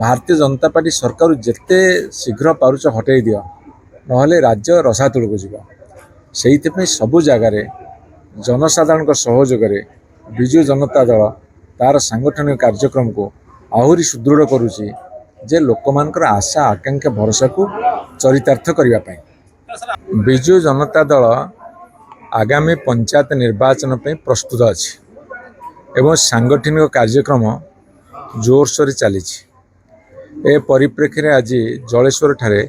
Bharatiya Janata party सरकार जिते शीघ्र पारुच हटई दियो नहले राज्य रसातल को जीव से सबु जगार जनसाधारण सहयोग विजु जनता दल तार सांगठनिक कार्यक्रम को आहरी सुदृढ़ करुच्ची जे लोक मानकर आशा आकांक्षा भरोसा को चरितार्थ करने। विजु जनता दल आगामी पंचायत निर्वाचन पे प्रस्तुत अच्छी एवं सांगठनिक कार्यक्रम जोरसोर चली। ए परिप्रेक्षी में आज जलेश्वर ठारे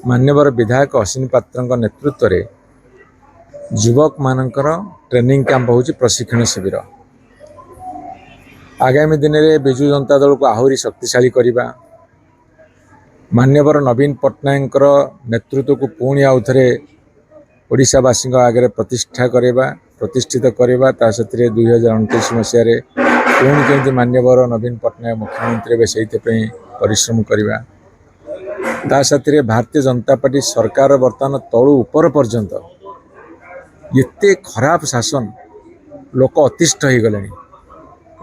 मान्यवर विधायक अश्विनी पात्र नेतृत्व में युवक मानकर ट्रेनिंग कैंप हो प्रशिक्षण शिविर आगामी दिन में विजु जनता दल को आहरी शक्तिशाली करने मान्यवर नवीन पट्टनायक नेतृत्व को पुणी आउ थे ओडिशावासी आगे प्रतिष्ठित करवा साथ 2029 मसीह पुणी केमती मान्यवर नवीन पट्टनायक मुख्यमंत्री से परिश्रम करवा साथ भारतीय जनता पार्टी सरकार बर्तमान तलू ऊपर पर्यंत एते खराब शासन लोक अतिष्ठ हो गले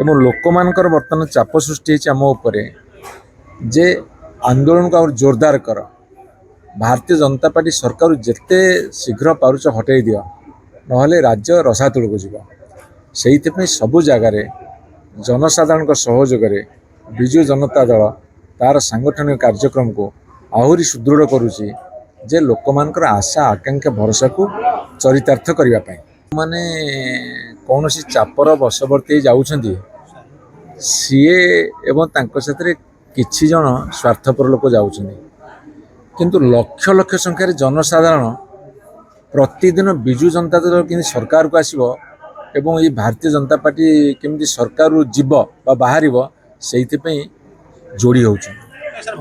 एवं लोक मानकर बर्तमान चाप सृष्टि आम उपर जे आंदोलन को और जोरदार कर भारतीय जनता पार्टी सरकार जिते शीघ्र पारुच हटई दियो नहले राज्य रसातल को जीव से सबु जगार जनसाधारण सहयोग विजु जनता दल तार सांगठनिक कार्यक्रम को आहरी सुदृढ़ करुच्ची जे लोक मानकर आशा आकांक्षा भरोसा को चरितार्थ करने माने कौन सी चापर बशवर्ती जाऊँगी सीए एवं साथ किछि जन स्वार्थपर लोक जाऊँगी किंतु लक्ष लक्ष संख्यार जनसाधारण प्रतिदिन विजु जनता दल कि सरकार को आसब एवं ये भारतीय जनता पार्टी केमती सरकार जीव बा बाहर से जोड़ी होउछन।